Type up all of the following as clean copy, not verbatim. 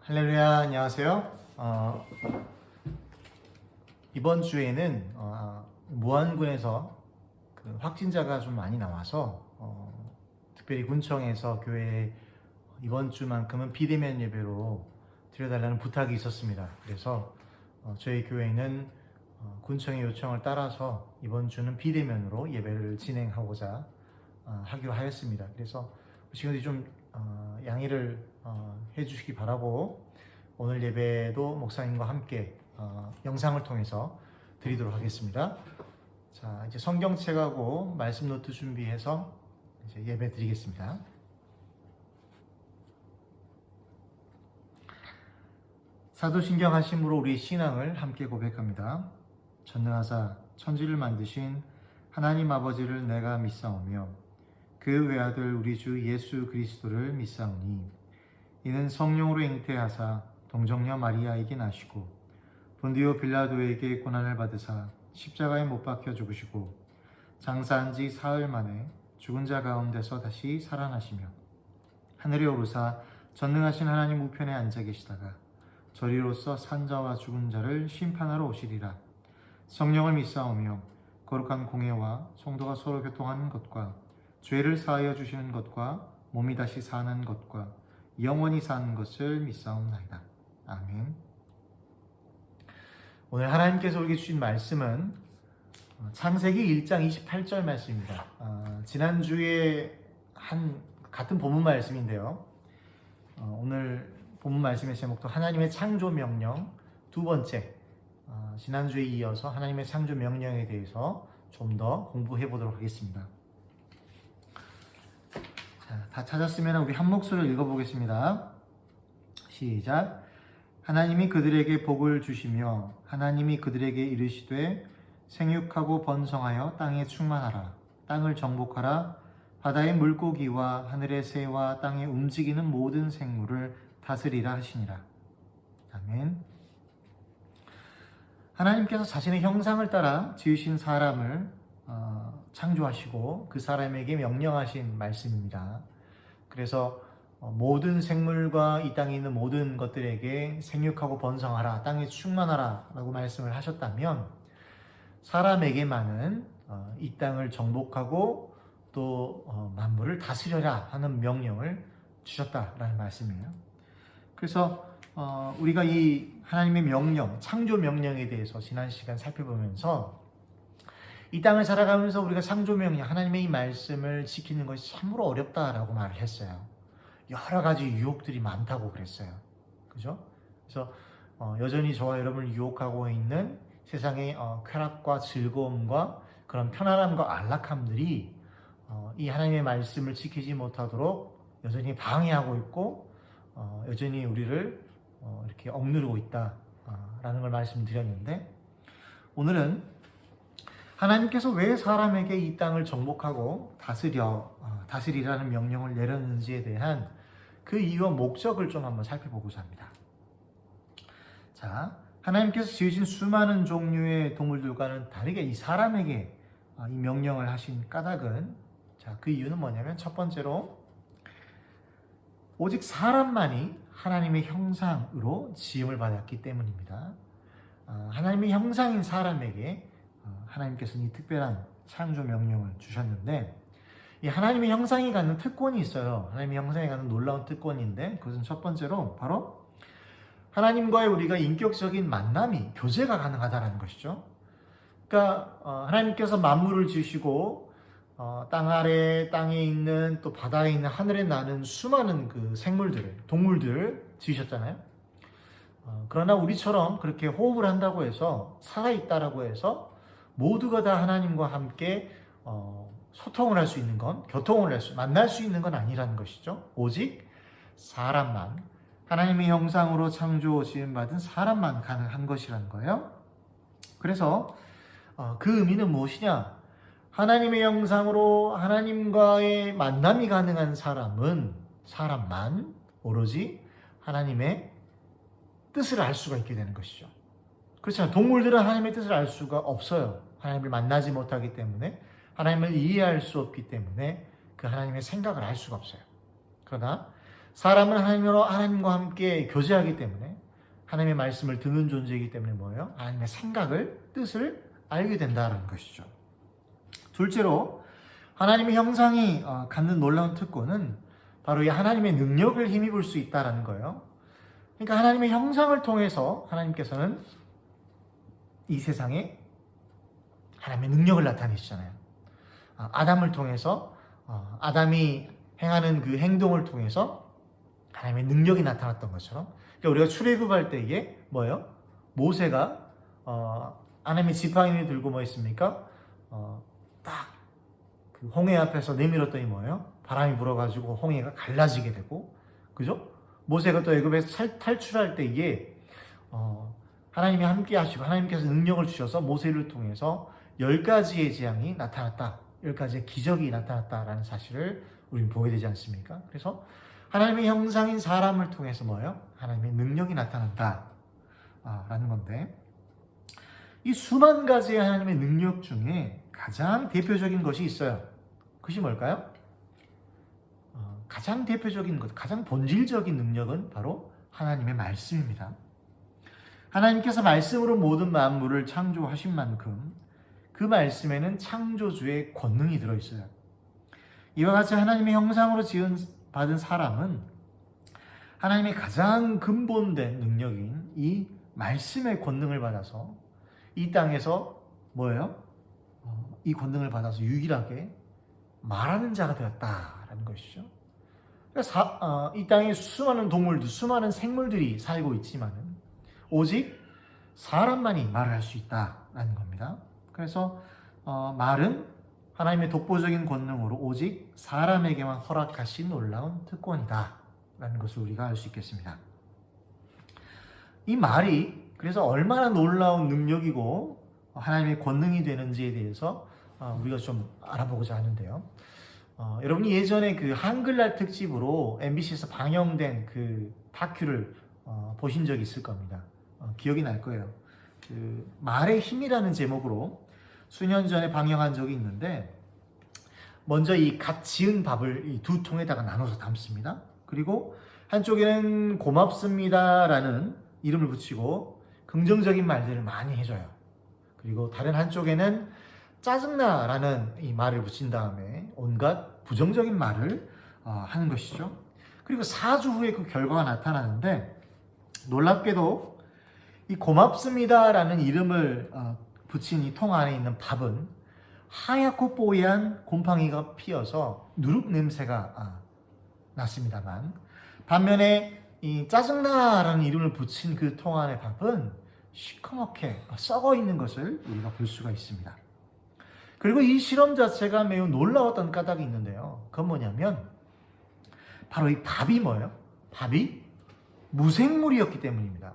할렐루야, 안녕하세요. 이번 주에는 무안군에서 그 확진자가 좀 많이 나와서 특별히 군청에서 교회에 이번 주만큼은 비대면 예배로 드려달라는 부탁이 있었습니다. 그래서 저희 교회는 군청의 요청을 따라서 이번 주는 비대면으로 예배를 진행하고자 하기로 하였습니다. 그래서 시간이 좀 양해를 해주시기 바라고 오늘 예배도 목사님과 함께 영상을 통해서 드리도록 하겠습니다. 자, 이제 성경책하고 말씀 노트 준비해서 이제 예배 드리겠습니다. 사도신경 하심으로 우리 신앙을 함께 고백합니다. 전능하사 천지를 만드신 하나님 아버지를 내가 믿사오며 그 외아들 우리 주 예수 그리스도를 믿사오니 이는 성령으로 잉태하사 동정녀 마리아에게 나시고 본디오 빌라도에게 고난을 받으사 십자가에 못 박혀 죽으시고 장사한 지 사흘 만에 죽은 자 가운데서 다시 살아나시며 하늘에 오르사 전능하신 하나님 우편에 앉아 계시다가 저리로서 산자와 죽은 자를 심판하러 오시리라. 성령을 믿사오며 거룩한 공예와 성도가 서로 교통하는 것과 죄를 사하여 주시는 것과 몸이 다시 사는 것과 영원히 사는 것을 믿사옵나이다. 아멘. 오늘 하나님께서 우리에게 주신 말씀은 창세기 1장 28절 말씀입니다. 지난주에 같은 본문 말씀인데요. 오늘 본문 말씀의 제목도 하나님의 창조 명령 두 번째, 지난주에 이어서 하나님의 창조 명령에 대해서 좀 더 공부해 보도록 하겠습니다. 자, 다 찾았으면 우리 한 목소리로 읽어보겠습니다. 시작. 하나님이 그들에게 복을 주시며 하나님이 그들에게 이르시되 생육하고 번성하여 땅에 충만하라. 땅을 정복하라. 바다의 물고기와 하늘의 새와 땅에 움직이는 모든 생물을 다스리라 하시니라. 아멘. 하나님께서 자신의 형상을 따라 지으신 사람을 창조하시고 그 사람에게 명령하신 말씀입니다. 그래서 모든 생물과 이 땅에 있는 모든 것들에게 생육하고 번성하라, 땅에 충만하라 라고 말씀을 하셨다면 사람에게만은 이 땅을 정복하고 또 만물을 다스려라 하는 명령을 주셨다라는 말씀이에요. 그래서 우리가 이 하나님의 명령, 창조 명령에 대해서 지난 시간 살펴보면서 이 땅을 살아가면서 우리가 창조 명령, 하나님의 이 말씀을 지키는 것이 참으로 어렵다라고 말을 했어요. 여러 가지 유혹들이 많다고 그랬어요. 그죠? 그래서 여전히 저와 여러분을 유혹하고 있는 세상의 쾌락과 즐거움과 그런 편안함과 안락함들이 이 하나님의 말씀을 지키지 못하도록 여전히 방해하고 있고 여전히 우리를 이렇게 억누르고 있다라는 걸 말씀드렸는데, 오늘은 하나님께서 왜 사람에게 이 땅을 정복하고 다스리라는 명령을 내렸는지에 대한 그 이유와 목적을 좀 한번 살펴보고자 합니다. 자, 하나님께서 지으신 수많은 종류의 동물들과는 다르게 이 사람에게 이 명령을 하신 까닭은, 자, 그 이유는 뭐냐면 첫 번째로 오직 사람만이 하나님의 형상으로 지음을 받았기 때문입니다. 하나님의 형상인 사람에게 하나님께서는 이 특별한 창조 명령을 주셨는데, 이 하나님의 형상이 갖는 특권이 있어요. 하나님의 형상이 갖는 놀라운 특권인데, 그것은 첫 번째로 바로 하나님과의 우리가 인격적인 만남이, 교제가 가능하다는 것이죠. 그러니까 하나님께서 만물을 지으시고 땅 아래, 땅에 있는 또 바다에 있는 하늘에 나는 수많은 그 생물들, 동물들을 지으셨잖아요. 그러나 우리처럼 그렇게 호흡을 한다고 해서, 살아있다라고 해서 모두가 다 하나님과 함께 소통을 할 수 있는 건, 만날 수 있는 건 아니라는 것이죠. 오직 사람만, 하나님의 형상으로 창조 지음받은 사람만 가능한 것이라는 거예요. 그래서 그 의미는 무엇이냐? 하나님의 형상으로 하나님과의 만남이 가능한 사람만 오로지 하나님의 뜻을 알 수가 있게 되는 것이죠. 그렇잖아요. 동물들은 하나님의 뜻을 알 수가 없어요. 하나님을 만나지 못하기 때문에, 하나님을 이해할 수 없기 때문에 그 하나님의 생각을 알 수가 없어요. 그러나 사람은 하나님과 함께 교제하기 때문에 하나님의 말씀을 듣는 존재이기 때문에 뭐예요? 하나님의 생각을, 뜻을 알게 된다는 것이죠. 둘째로 하나님의 형상이 갖는 놀라운 특권은 바로 이 하나님의 능력을 힘입을 수 있다는 거예요. 그러니까 하나님의 형상을 통해서 하나님께서는 이 세상에 하나님의 능력을 나타내시잖아요. 아담을 통해서 아담이 행하는 그 행동을 통해서 하나님의 능력이 나타났던 것처럼, 그러니까 우리가 출애굽할 때 이게 뭐예요? 모세가 하나님의 지팡이를 들고 뭐 했습니까? 딱 그 홍해 앞에서 내밀었더니 뭐예요? 바람이 불어가지고 홍해가 갈라지게 되고, 그죠? 모세가 또 애굽에서 탈출할 때 이게 하나님이 함께 하시고 하나님께서 능력을 주셔서 모세를 통해서 10가지의 재앙이 나타났다, 10가지의 기적이 나타났다라는 사실을 우리는 보게 되지 않습니까? 그래서 하나님의 형상인 사람을 통해서 뭐예요? 하나님의 능력이 나타난다 라는 건데, 이 수만 가지의 하나님의 능력 중에 가장 대표적인 것이 있어요. 그것이 뭘까요? 가장 대표적인 것, 가장 본질적인 능력은 바로 하나님의 말씀입니다. 하나님께서 말씀으로 모든 만물을 창조하신 만큼 그 말씀에는 창조주의 권능이 들어있어요. 이와 같이 하나님의 형상으로 받은 사람은 하나님의 가장 근본된 능력인 이 말씀의 권능을 받아서 이 땅에서 뭐예요? 이 권능을 받아서 유일하게 말하는 자가 되었다라는 것이죠. 이 땅에 수많은 동물들, 수많은 생물들이 살고 있지만 오직 사람만이 말을 할 수 있다라는 겁니다. 그래서 말은 하나님의 독보적인 권능으로 오직 사람에게만 허락하신 놀라운 특권이다 라는 것을 우리가 알 수 있겠습니다. 이 말이 그래서 얼마나 놀라운 능력이고 하나님의 권능이 되는지에 대해서 우리가 좀 알아보고자 하는데요. 여러분이 예전에 그 한글날 특집으로 MBC에서 방영된 그 다큐를 보신 적이 있을 겁니다. 기억이 날 거예요. 그 말의 힘이라는 제목으로 수년 전에 방영한 적이 있는데, 먼저 이 갓 지은 밥을 이 두 통에다가 나눠서 담습니다. 그리고 한쪽에는 고맙습니다라는 이름을 붙이고 긍정적인 말들을 많이 해줘요. 그리고 다른 한쪽에는 짜증나라는 이 말을 붙인 다음에 온갖 부정적인 말을 하는 것이죠. 그리고 4주 후에 그 결과가 나타나는데, 놀랍게도 이 고맙습니다라는 이름을 붙인 이 통 안에 있는 밥은 하얗고 뽀얀 곰팡이가 피어서 누룩 냄새가 났습니다만, 반면에 이 짜증나라는 이름을 붙인 그 통 안의 밥은 시커멓게 썩어 있는 것을 우리가 볼 수가 있습니다. 그리고 이 실험 자체가 매우 놀라웠던 까닭이 있는데요. 그건 뭐냐면 바로 이 밥이 뭐예요? 밥이 무생물이었기 때문입니다.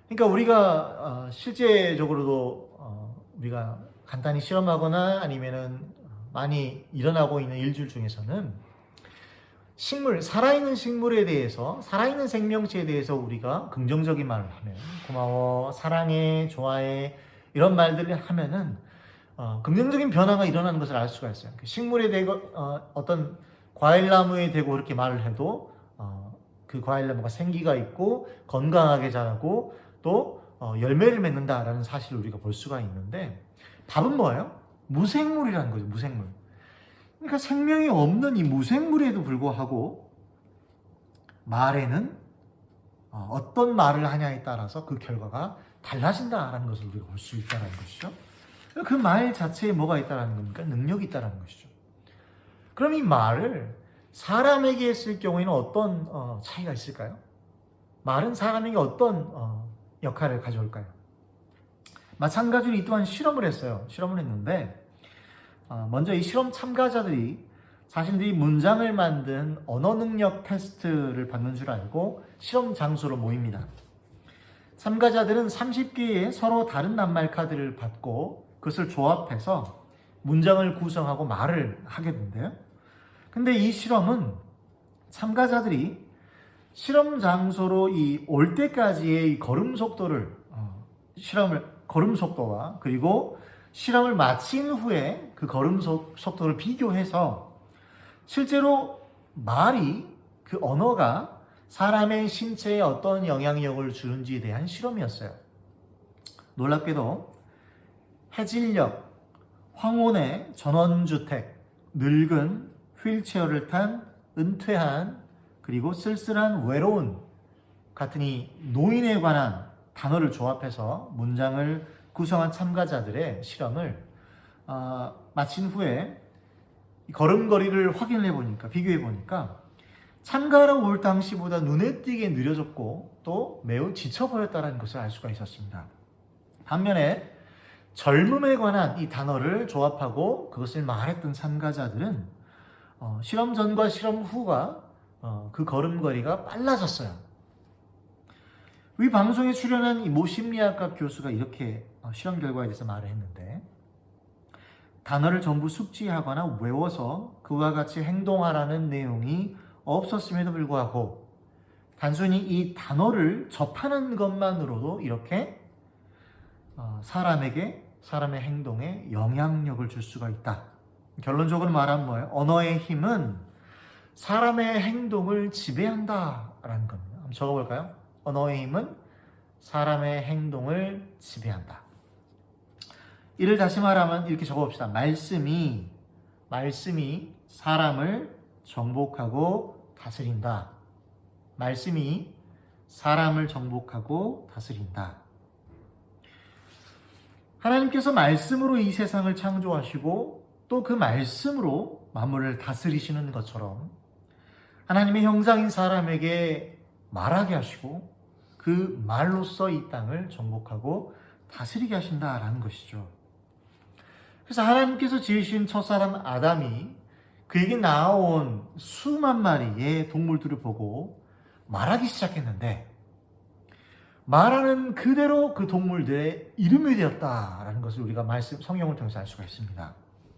그러니까 우리가 실제적으로도 우리가 간단히 실험하거나 아니면은 많이 일어나고 있는 일들 중에서는 식물, 살아있는 식물에 대해서, 살아있는 생명체에 대해서 우리가 긍정적인 말을 하면, 고마워, 사랑해, 좋아해, 이런 말들을 하면은 긍정적인 변화가 일어나는 것을 알 수가 있어요. 식물에 대고 어떤 과일나무에 대고 그렇게 말을 해도 그 과일나무가 생기가 있고 건강하게 자라고 또 열매를 맺는다라는 사실을 우리가 볼 수가 있는데, 밥은 뭐예요? 무생물이라는 거죠. 무생물. 그러니까 생명이 없는 이 무생물에도 불구하고 말에는 어떤 말을 하냐에 따라서 그 결과가 달라진다라는 것을 우리가 볼 수 있다는 것이죠. 그 말 자체에 뭐가 있다는 겁니까? 능력이 있다는 것이죠. 그럼 이 말을 사람에게 했을 경우에는 어떤 차이가 있을까요? 말은 사람에게 어떤 역할을 가져올까요? 마찬가지로 이 또한 실험을 했어요. 실험을 했는데 먼저 이 실험 참가자들이 자신들이 문장을 만든 언어 능력 테스트를 받는 줄 알고 실험 장소로 모입니다. 참가자들은 30개의 서로 다른 낱말 카드를 받고 그것을 조합해서 문장을 구성하고 말을 하게 된대요. 근데 이 실험은 참가자들이 실험 장소로 올 때까지의 걸음 속도를 걸음 속도와 그리고 실험을 마친 후에 그 걸음 속도를 비교해서 실제로 말이 그 언어가 사람의 신체에 어떤 영향력을 주는지에 대한 실험이었어요. 놀랍게도 해질녘, 황혼의 전원주택, 늙은 휠체어를 탄 은퇴한 그리고 쓸쓸한 외로운 같은 이 노인에 관한 단어를 조합해서 문장을 구성한 참가자들의 실험을 마친 후에 걸음걸이를 확인해 보니까, 비교해 보니까 참가하러 올 당시보다 눈에 띄게 느려졌고 또 매우 지쳐 보였다는 것을 알 수가 있었습니다. 반면에 젊음에 관한 이 단어를 조합하고 그것을 말했던 참가자들은 실험 전과 실험 후가 그 걸음걸이가 빨라졌어요. 이 방송에 출연한 이 모 심리학과 교수가 이렇게 실험 결과에 대해서 말을 했는데, 단어를 전부 숙지하거나 외워서 그와 같이 행동하라는 내용이 없었음에도 불구하고 단순히 이 단어를 접하는 것만으로도 이렇게 사람의 행동에 영향력을 줄 수가 있다. 결론적으로 말하면 뭐예요? 언어의 힘은 사람의 행동을 지배한다라는 겁니다. 한번 적어볼까요? 언어의 힘은 사람의 행동을 지배한다. 이를 다시 말하면 이렇게 적어봅시다. 말씀이 사람을 정복하고 다스린다. 말씀이 사람을 정복하고 다스린다. 하나님께서 말씀으로 이 세상을 창조하시고 또 그 말씀으로 만물을 다스리시는 것처럼 하나님의 형상인 사람에게 말하게 하시고 그 말로써 이 땅을 정복하고 다스리게 하신다라는 것이죠. 그래서 하나님께서 지으신 첫사람 아담이 그에게 나온 수만 마리의 동물들을 보고 말하기 시작했는데, 말하는 그대로 그 동물들의 이름이 되었다라는 것을 우리가 성경을 통해서 알 수가 있습니다.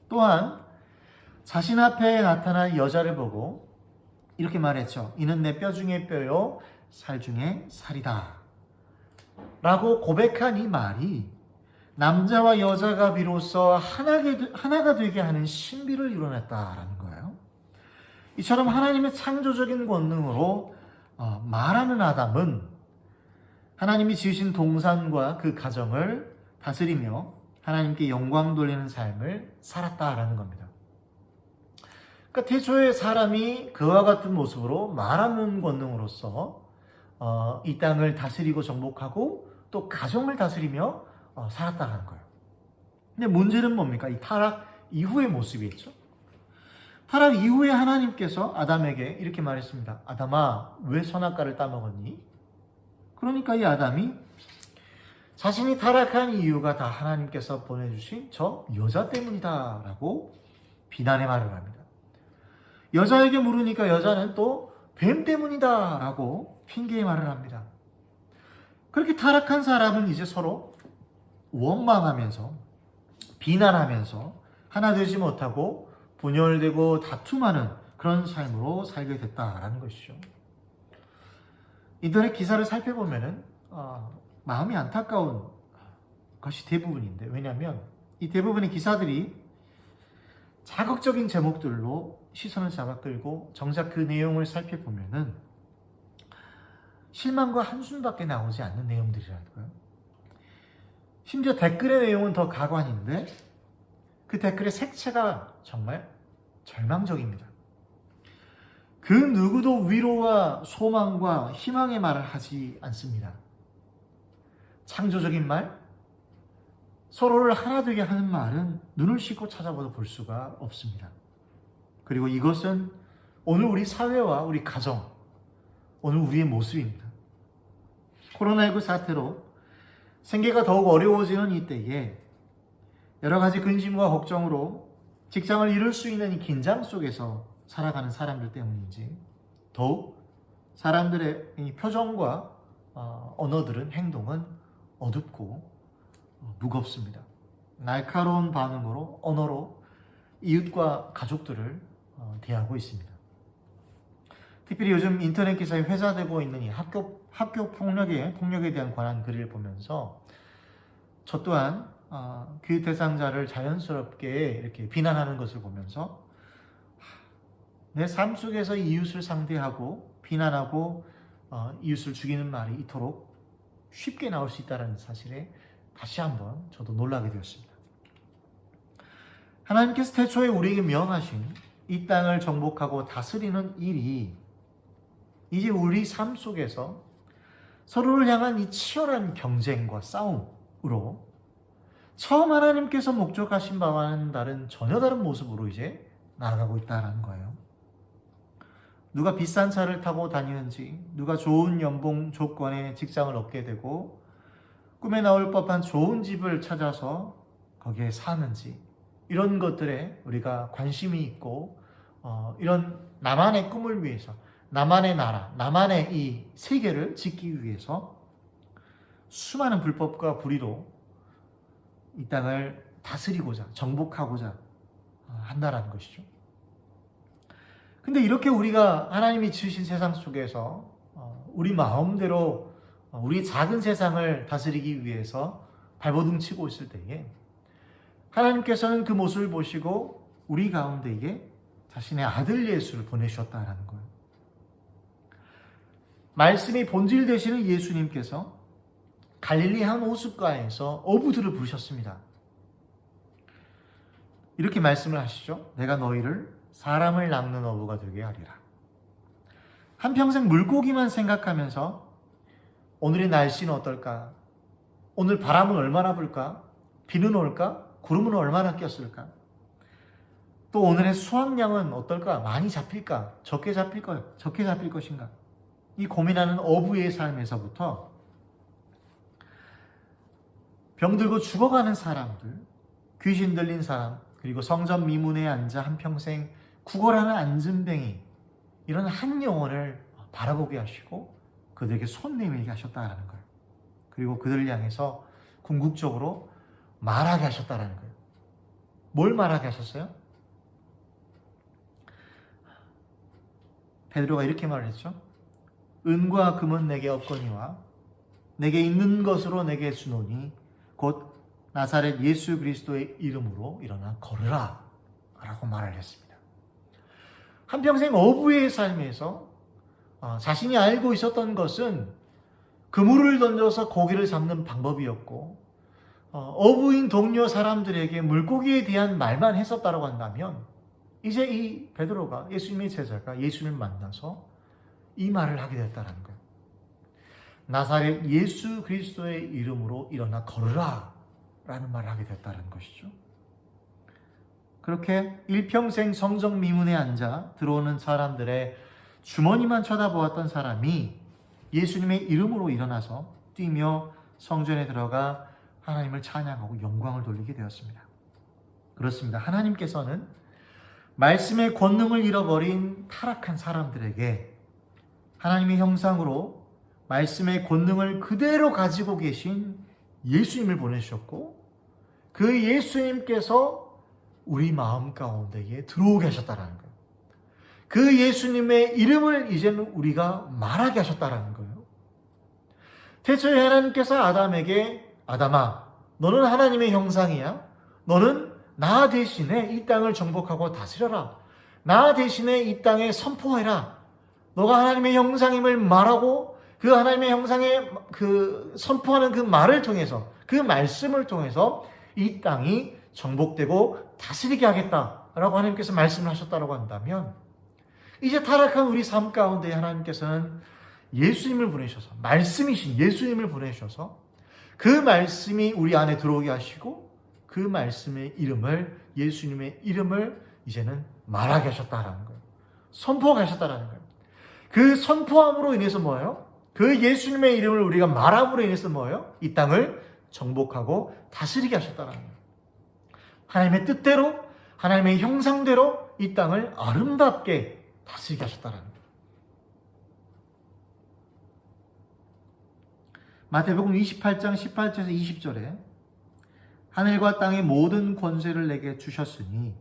또한 자신 앞에 나타난 여자를 보고 이렇게 말했죠. 이는 내 뼈 중에 뼈요 살 중에 살이다 라고 고백한 이 말이 남자와 여자가 비로소 하나가 되게 하는 신비를 이뤄냈다라는 거예요. 이처럼 하나님의 창조적인 권능으로 말하는 아담은 하나님이 지으신 동산과 그 가정을 다스리며 하나님께 영광 돌리는 삶을 살았다라는 겁니다. 그러니까 태초에 사람이 그와 같은 모습으로 말하는 권능으로서 이 땅을 다스리고 정복하고 또 가정을 다스리며 살았다는 거예요. 근데 문제는 뭡니까? 이 타락 이후의 모습이었죠. 타락 이후에 하나님께서 아담에게 이렇게 말했습니다. 아담아, 왜 선악과를 따먹었니? 그러니까 이 아담이 자신이 타락한 이유가 다 하나님께서 보내주신 저 여자 때문이다 라고 비난의 말을 합니다. 여자에게 물으니까 여자는 또 뱀 때문이다 라고 핑계의 말을 합니다. 그렇게 타락한 사람은 이제 서로 원망하면서 비난하면서 하나 되지 못하고 분열되고 다툼하는 그런 삶으로 살게 됐다라는 것이죠. 인터넷 기사를 살펴보면은 마음이 안타까운 것이 대부분인데, 왜냐하면 이 대부분의 기사들이 자극적인 제목들로 시선을 잡아끌고 정작 그 내용을 살펴보면은 실망과 한숨밖에 나오지 않는 내용들이라고요. 심지어 댓글의 내용은 더 가관인데 그 댓글의 색채가 정말 절망적입니다. 그 누구도 위로와 소망과 희망의 말을 하지 않습니다. 창조적인 말, 서로를 하나 되게 하는 말은 눈을 씻고 찾아봐도 볼 수가 없습니다. 그리고 이것은 오늘 우리 사회와 우리 가정, 오늘 우리의 모습입니다. 코로나19 사태로 생계가 더욱 어려워지는 이때에 여러 가지 근심과 걱정으로 직장을 잃을 수 있는 이 긴장 속에서 살아가는 사람들 때문인지 더욱 사람들의 이 표정과 언어들은, 행동은 어둡고 무겁습니다. 날카로운 반응으로, 언어로 이웃과 가족들을 대하고 있습니다. 특별히 요즘 인터넷 기사에 회자되고 있는 이 학교 폭력에 대한 관한 글을 보면서 저 또한 그 대상자를 자연스럽게 이렇게 비난하는 것을 보면서 내 삶 속에서 이웃을 상대하고 비난하고 이웃을 죽이는 말이 이토록 쉽게 나올 수 있다는 사실에 다시 한번 저도 놀라게 되었습니다. 하나님께서 태초에 우리에게 명하신 이 땅을 정복하고 다스리는 일이 이제 우리 삶 속에서 서로를 향한 이 치열한 경쟁과 싸움으로 처음 하나님께서 목적하신 바와는 전혀 다른 모습으로 이제 나아가고 있다는 거예요. 누가 비싼 차를 타고 다니는지, 누가 좋은 연봉 조건의 직장을 얻게 되고 꿈에 나올 법한 좋은 집을 찾아서 거기에 사는지, 이런 것들에 우리가 관심이 있고 이런 나만의 꿈을 위해서, 나만의 나라, 나만의 이 세계를 짓기 위해서 수많은 불법과 불의로 이 땅을 다스리고자, 정복하고자 한다라는 것이죠. 근데 이렇게 우리가 하나님이 지으신 세상 속에서 우리 마음대로 우리 작은 세상을 다스리기 위해서 발버둥 치고 있을 때에 하나님께서는 그 모습을 보시고 우리 가운데에 자신의 아들 예수를 보내주셨다라는 거예요. 말씀이 본질 되시는 예수님께서 갈릴리 한 호숫가에서 어부들을 부르셨습니다. 이렇게 말씀을 하시죠. 내가 너희를 사람을 낚는 어부가 되게 하리라. 한평생 물고기만 생각하면서 오늘의 날씨는 어떨까? 오늘 바람은 얼마나 불까? 비는 올까? 구름은 얼마나 꼈을까? 또 오늘의 수확량은 어떨까? 많이 잡힐까? 적게 잡힐 것인가? 이 고민하는 어부의 삶에서부터 병들고 죽어가는 사람들, 귀신 들린 사람, 그리고 성전 미문에 앉아 한평생 구걸하는 안진뱅이, 이런 한 영혼을 바라보게 하시고 그들에게 손 내밀게 하셨다는 거예요. 그리고 그들을 향해서 궁극적으로 말하게 하셨다는 거예요. 뭘 말하게 하셨어요? 베드로가 이렇게 말했죠. 은과 금은 내게 없거니와 내게 있는 것으로 내게 주노니 곧 나사렛 예수 그리스도의 이름으로 일어나 걸으라 라고 말을 했습니다. 한평생 어부의 삶에서 자신이 알고 있었던 것은 그물을 던져서 고기를 잡는 방법이었고 어부인 동료 사람들에게 물고기에 대한 말만 했었다고 한다면 이제 이 베드로가, 예수님의 제자가 예수님을 만나서 이 말을 하게 됐다는 거예요. 나사렛 예수 그리스도의 이름으로 일어나 걸으라 라는 말을 하게 됐다는 것이죠. 그렇게 일평생 성전 미문에 앉아 들어오는 사람들의 주머니만 쳐다보았던 사람이 예수님의 이름으로 일어나서 뛰며 성전에 들어가 하나님을 찬양하고 영광을 돌리게 되었습니다. 그렇습니다. 하나님께서는 말씀의 권능을 잃어버린 타락한 사람들에게 하나님의 형상으로 말씀의 권능을 그대로 가지고 계신 예수님을 보내주셨고 그 예수님께서 우리 마음 가운데에 들어오게 하셨다는 거예요. 그 예수님의 이름을 이제는 우리가 말하게 하셨다는 거예요. 태초에 하나님께서 아담에게 아담아, 너는 하나님의 형상이야. 너는 나 대신에 이 땅을 정복하고 다스려라. 나 대신에 이 땅에 선포해라. 너가 하나님의 형상임을 말하고 그 하나님의 형상에 선포하는 그 말을 통해서, 그 말씀을 통해서 이 땅이 정복되고 다스리게 하겠다라고 하나님께서 말씀을 하셨다고 한다면 이제 타락한 우리 삶 가운데 하나님께서는 예수님을 보내셔서, 말씀이신 예수님을 보내셔서 그 말씀이 우리 안에 들어오게 하시고 그 말씀의 이름을, 예수님의 이름을 이제는 말하게 하셨다라는 거예요. 선포하게 하셨다라는 거예요. 그 선포함으로 인해서 뭐예요? 그 예수님의 이름을 우리가 말함으로 인해서 뭐예요? 이 땅을 정복하고 다스리게 하셨다는 거예요. 하나님의 뜻대로, 하나님의 형상대로 이 땅을 아름답게 다스리게 하셨다는 거예요. 마태복음 28장 18절에서 20절에 하늘과 땅의 모든 권세를 내게 주셨으니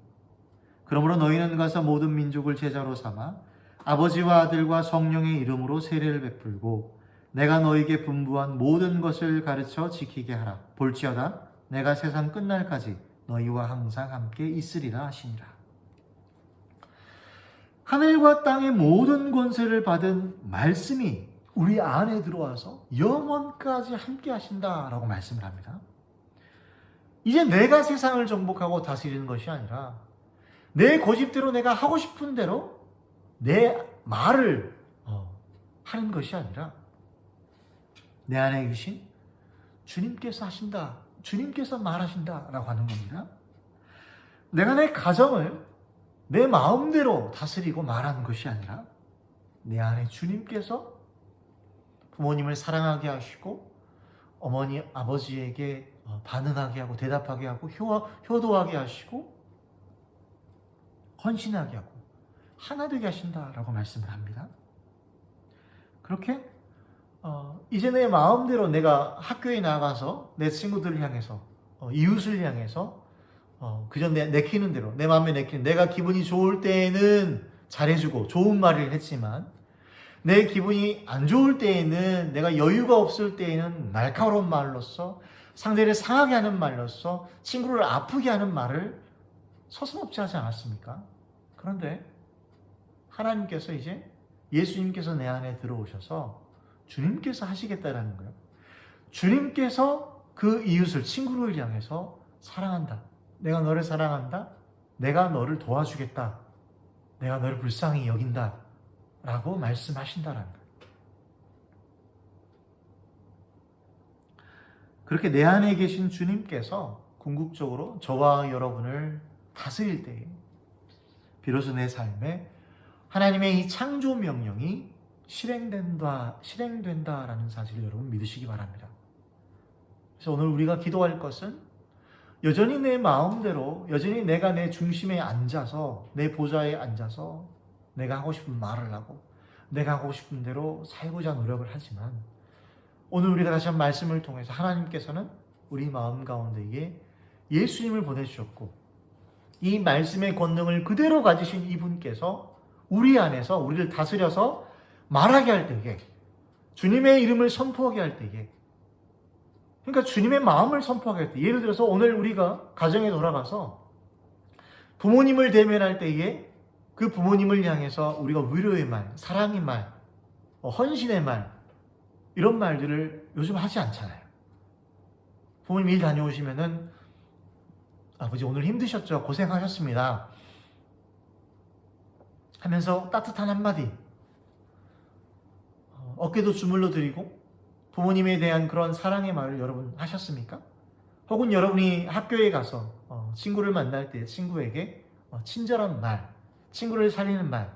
그러므로 너희는 가서 모든 민족을 제자로 삼아 아버지와 아들과 성령의 이름으로 세례를 베풀고 내가 너희에게 분부한 모든 것을 가르쳐 지키게 하라. 볼지어다 내가 세상 끝날까지 너희와 항상 함께 있으리라 하시니라. 하늘과 땅의 모든 권세를 받은 말씀이 우리 안에 들어와서 영원까지 함께 하신다라고 말씀을 합니다. 이제 내가 세상을 정복하고 다스리는 것이 아니라 내 고집대로 내가 하고 싶은 대로 내 말을 하는 것이 아니라 내 안에 계신 주님께서 하신다, 주님께서 말하신다라고 하는 겁니다. 내가 내 가정을 내 마음대로 다스리고 말하는 것이 아니라 내 안에 주님께서 부모님을 사랑하게 하시고 어머니, 아버지에게 반응하게 하고 대답하게 하고 효도하게 하시고 헌신하게 하고 하나 되게 하신다라고 말씀을 합니다. 그렇게 이제 내 마음대로 내가 학교에 나가서 내 친구들을 향해서 이웃을 향해서 그저 내키는 대로 내 마음에 내키는, 내가 기분이 좋을 때에는 잘해주고 좋은 말을 했지만 내 기분이 안 좋을 때에는, 내가 여유가 없을 때에는 날카로운 말로써 상대를 상하게 하는 말로써 친구를 아프게 하는 말을 서슴없이 하지 않았습니까? 그런데 하나님께서 이제 예수님께서 내 안에 들어오셔서 주님께서 하시겠다라는 거예요. 주님께서 그 이웃을, 친구를 향해서 사랑한다. 내가 너를 사랑한다. 내가 너를 도와주겠다. 내가 너를 불쌍히 여긴다. 라고 말씀하신다라는 거예요. 그렇게 내 안에 계신 주님께서 궁극적으로 저와 여러분을 다스릴 때에 비로소 내 삶에 하나님의 이 창조 명령이 실행된다라는 사실을 여러분 믿으시기 바랍니다. 그래서 오늘 우리가 기도할 것은 여전히 내 마음대로, 여전히 내가 내 중심에 앉아서, 내 보좌에 앉아서 내가 하고 싶은 말을 하고 내가 하고 싶은 대로 살고자 노력을 하지만, 오늘 우리가 다시 한 말씀을 통해서 하나님께서는 우리 마음 가운데에 예수님을 보내주셨고 이 말씀의 권능을 그대로 가지신 이분께서 우리 안에서 우리를 다스려서 말하게 할 때에, 주님의 이름을 선포하게 할 때에, 그러니까 주님의 마음을 선포하게 할 때, 예를 들어서 오늘 우리가 가정에 돌아가서 부모님을 대면할 때에 그 부모님을 향해서 우리가 위로의 말, 사랑의 말, 헌신의 말, 이런 말들을 요즘 하지 않잖아요. 부모님 일 다녀오시면은 아버지 오늘 힘드셨죠? 고생하셨습니다. 하면서 따뜻한 한마디, 어깨도 주물러 드리고 부모님에 대한 그런 사랑의 말을 여러분 하셨습니까? 혹은 여러분이 학교에 가서 친구를 만날 때 친구에게 친절한 말, 친구를 살리는 말,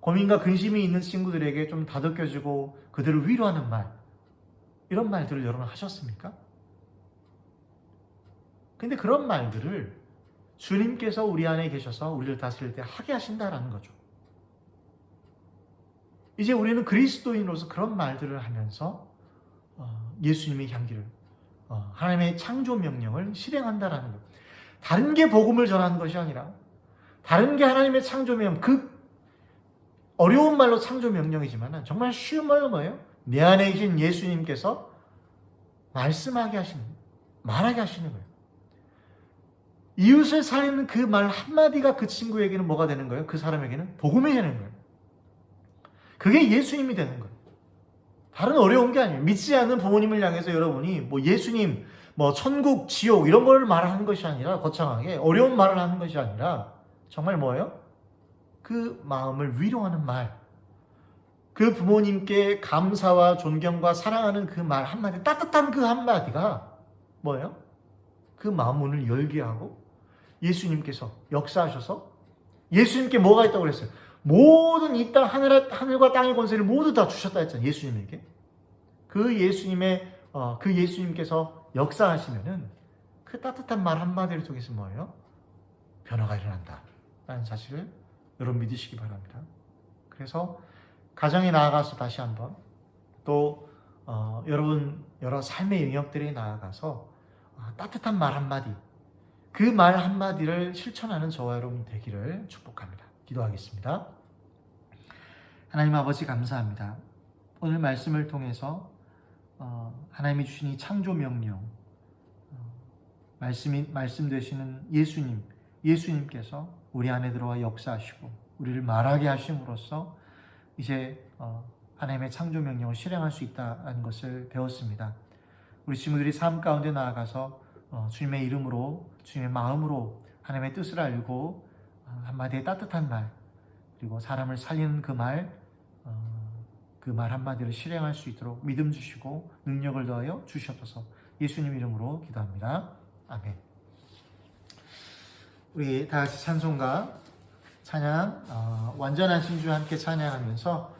고민과 근심이 있는 친구들에게 좀 다독여주고 그들을 위로하는 말, 이런 말들을 여러분 하셨습니까? 근데 그런 말들을 주님께서 우리 안에 계셔서 우리를 다스릴 때 하게 하신다라는 거죠. 이제 우리는 그리스도인으로서 그런 말들을 하면서 예수님의 향기를, 하나님의 창조 명령을 실행한다라는 것. 다른 게 복음을 전하는 것이 아니라, 다른 게 하나님의 창조 명령, 그 어려운 말로 창조 명령이지만 정말 쉬운 말로 뭐예요? 내 안에 계신 예수님께서 말씀하게 하시는, 말하게 하시는 거예요. 이웃을 살리는 그 말 한마디가 그 친구에게는 뭐가 되는 거예요? 그 사람에게는 복음이 되는 거예요. 그게 예수님이 되는 거예요. 다른 어려운 게 아니에요. 믿지 않는 부모님을 향해서 여러분이 뭐 예수님, 뭐 천국, 지옥 이런 걸 말하는 것이 아니라, 거창하게 어려운 말을 하는 것이 아니라 정말 뭐예요? 그 마음을 위로하는 말, 그 부모님께 감사와 존경과 사랑하는 그 말 한마디, 따뜻한 그 한마디가 뭐예요? 그 마음 문을 열게 하고 예수님께서 역사하셔서, 예수님께 뭐가 있다고 그랬어요? 모든 이 땅, 하늘과 땅의 권세를 모두 다 주셨다 했잖아요. 예수님에게. 그 예수님께서 역사하시면은 그 따뜻한 말 한마디를 통해서 뭐예요? 변화가 일어난다 라는 사실을 여러분 믿으시기 바랍니다. 그래서 가정에 나아가서 다시 한번 또 여러분 여러 삶의 영역들에 나아가서 따뜻한 말 한마디, 그 말 한마디를 실천하는 저와 여러분 되기를 축복합니다. 기도하겠습니다. 하나님 아버지 감사합니다. 오늘 말씀을 통해서 하나님이 주신 이 창조 명령, 말씀 되시는 예수님께서 우리 안에 들어와 역사하시고 우리를 말하게 하심으로써 이제 하나님의 창조 명령을 실행할 수 있다는 것을 배웠습니다. 우리 친구들이 삶 가운데 나아가서 주님의 이름으로, 주님의 마음으로 하나님의 뜻을 알고 한마디의 따뜻한 말, 그리고 사람을 살리는 그 말 한마디를 실행할 수 있도록 믿음 주시고 능력을 더하여 주시옵소서. 예수님 이름으로 기도합니다. 아멘. 우리 다 같이 찬송가 찬양 완전한 신주 함께 찬양하면서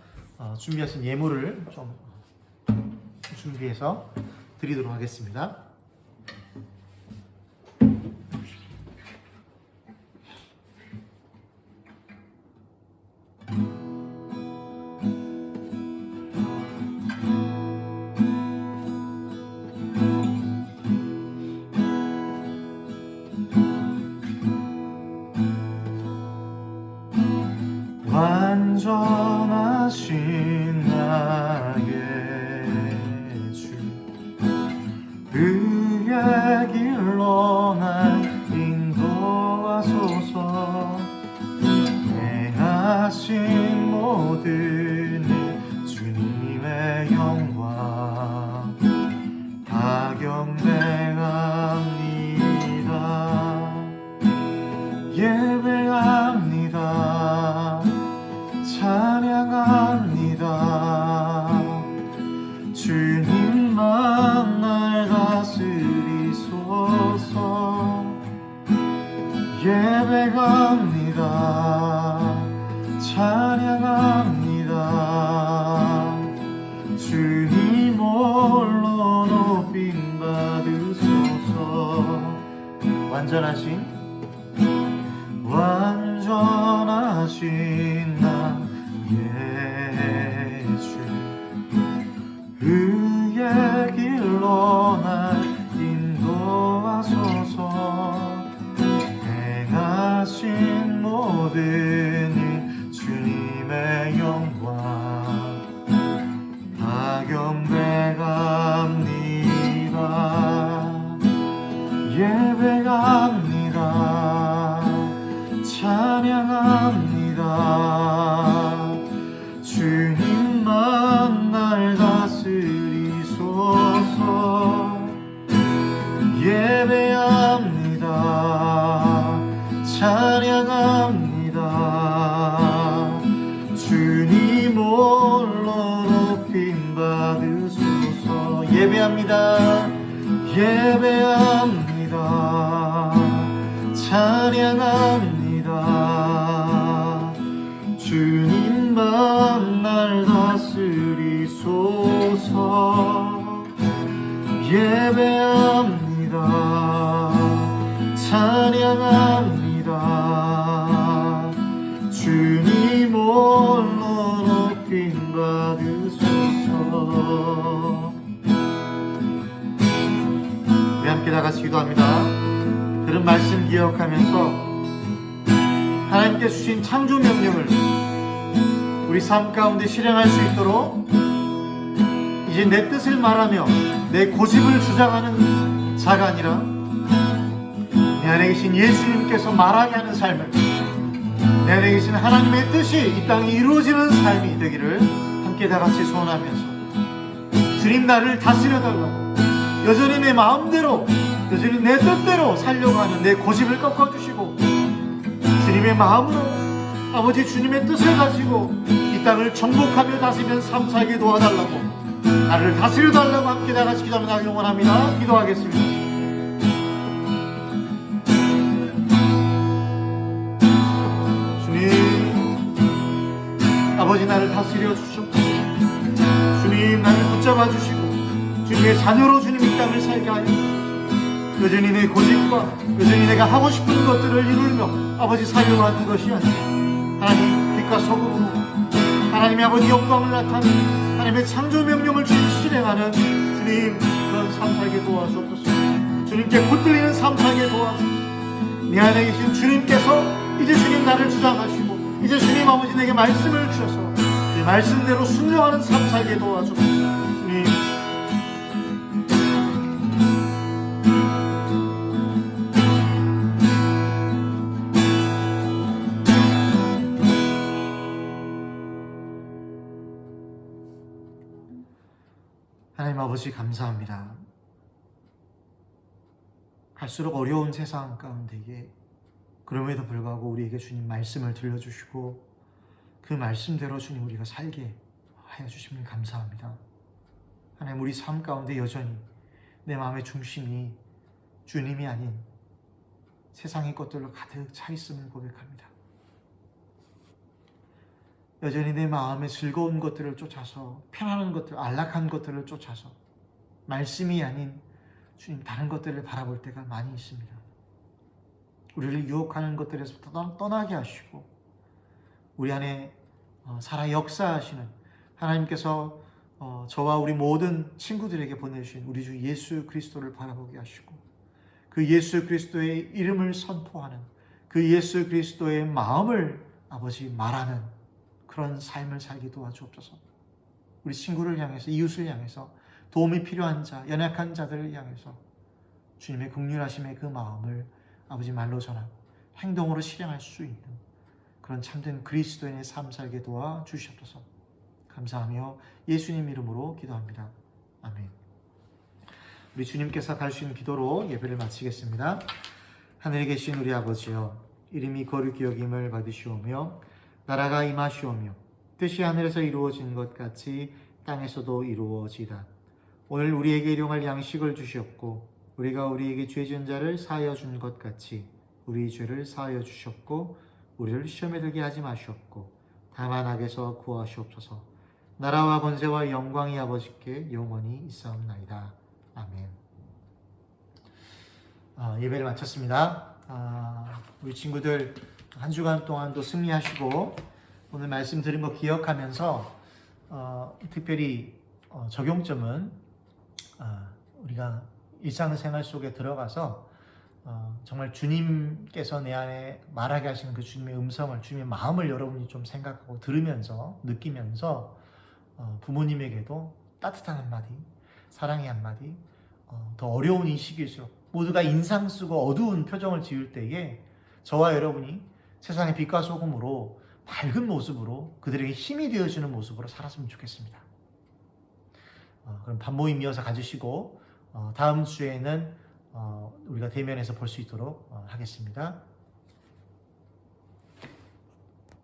준비하신 예물을 좀 준비해서 드리도록 하겠습니다. 완전하신 나의 주 그의 길로 날 인도하소서. 행하신 모든 일 주님의 영광 다 경배합니다. 예배합니다. 찬양합니다. 주님만 날 다스리소서. 예배합니다. 찬양합니다. 주님 홀로 높임 받으소서. 완전하신 나의 주 그의 길로 날 인도하소서. 행하신 모든 일 주님의 영광 다 경배합니다. 예배합니다. 찬양합니다. 주님만 날 다스리소서. 예배합니다. 찬양합니다. 주님 홀로 높임 받으소서. 예배합니다. 예배합니다. 찬양합니다. 주님만 날 다스리소서. 예배합니다. 찬양합니다. 주님 홀로 높임 받으소서. 우리 함께 다 같이 기도합니다. 들은 말씀 기억하면서 하나님께 주신 창조 명령을 우리 삶 가운데 실행할 수 있도록 이제 내 뜻을 말하며 내 고집을 주장하는 자가 아니라 내 안에 계신 예수님께서 말하게 하는 삶을, 내 안에 계신 하나님의 뜻이 이 땅에 이루어지는 삶이 되기를 함께 다 같이 소원하면서 주님 나를 다스려달라고, 여전히 내 마음대로, 여전히 내 뜻대로 살려고 하는 내 고집을 꺾어주시고 주님의 마음으로 아버지 주님의 뜻을 가지고 이 땅을 정복하며 다스리는 삶 살게 도와달라고, 나를 다스려달라고 함께 다 같이 기도하며 원합니다. 기도하겠습니다. 주님, 아버지 나를 다스려 주시옵소서. 주님 나를 붙잡아 주시고 주님의 자녀로 주님 이 땅을 살게 하여 여전히 내 고집과 여전히 내가 하고 싶은 것들을 이루며 아버지 살려고 하는 것이 아니라 하나님 빛과 소금으로 하나님의 아버지 영광을 나타내는 하나님의 창조 명령을 주님 실행하는 주님 그런 삶 살게 도와주옵소서. 주님께 붙들리는 삶 살게 도와주옵소서. 내 안에 계신 주님께서 이제 주님 나를 주장하시고 이제 주님 아버지 내게 말씀을 주셔서 이 말씀대로 순종하는 삶 살게 도와주옵소서. 주님 하나님 아버지 감사합니다. 갈수록 어려운 세상 가운데에 그럼에도 불구하고 우리에게 주님 말씀을 들려주시고 그 말씀대로 주님 우리가 살게 하여 주시면 감사합니다. 하나님 우리 삶 가운데 여전히 내 마음의 중심이 주님이 아닌 세상의 것들로 가득 차 있음을 고백합니다. 여전히 내 마음의 즐거운 것들을 쫓아서 편안한 것들, 안락한 것들을 쫓아서 말씀이 아닌 주님 다른 것들을 바라볼 때가 많이 있습니다. 우리를 유혹하는 것들에서 떠나게 하시고 우리 안에 살아 역사하시는 하나님께서 저와 우리 모든 친구들에게 보내주신 우리 주 예수 그리스도를 바라보게 하시고 그 예수 그리스도의 이름을 선포하는 그 예수 그리스도의 마음을 아버지 말하는 그런 삶을 살게 도와주옵소서. 우리 친구를 향해서 이웃을 향해서 도움이 필요한 자, 연약한 자들을 향해서 주님의 긍휼하심의 그 마음을 아버지 말로 전하고 행동으로 실행할 수 있는 그런 참된 그리스도인의 삶 살게 도와주시옵소서. 감사하며 예수님 이름으로 기도합니다. 아멘. 우리 주님께서 가르치는 기도로 예배를 마치겠습니다. 하늘에 계신 우리 아버지여, 이름이 거룩히 여김을 받으시오며 나라가 임하시오며 뜻이 하늘에서 이루어진 것 같이 땅에서도 이루어지이다. 오늘 우리에게 일용할 양식을 주시옵고 우리가 우리에게 죄 지은 자를 사하여 준 것 같이 우리 죄를 사하여 주시옵고 우리를 시험에 들게 하지 마시옵고 다만 악에서 구하시옵소서. 나라와 권세와 영광이 아버지께 영원히 있사옵나이다. 아멘. 예배를 마쳤습니다. 우리 친구들 한 주간 동안도 승리하시고 오늘 말씀 들은 거 기억하면서 특별히 적용점은 우리가 일상생활 속에 들어가서 정말 주님께서 내 안에 말하게 하시는 그 주님의 음성을, 주님의 마음을 여러분이 좀 생각하고 들으면서 느끼면서 부모님에게도 따뜻한 한마디, 사랑의 한마디, 더 어려운 이 시기일수록 모두가 인상 쓰고 어두운 표정을 지을 때에 저와 여러분이 세상의 빛과 소금으로 밝은 모습으로 그들에게 힘이 되어주는 모습으로 살았으면 좋겠습니다. 그럼 반모임 이어서 가주시고 다음 주에는 우리가 대면해서 볼 수 있도록 하겠습니다.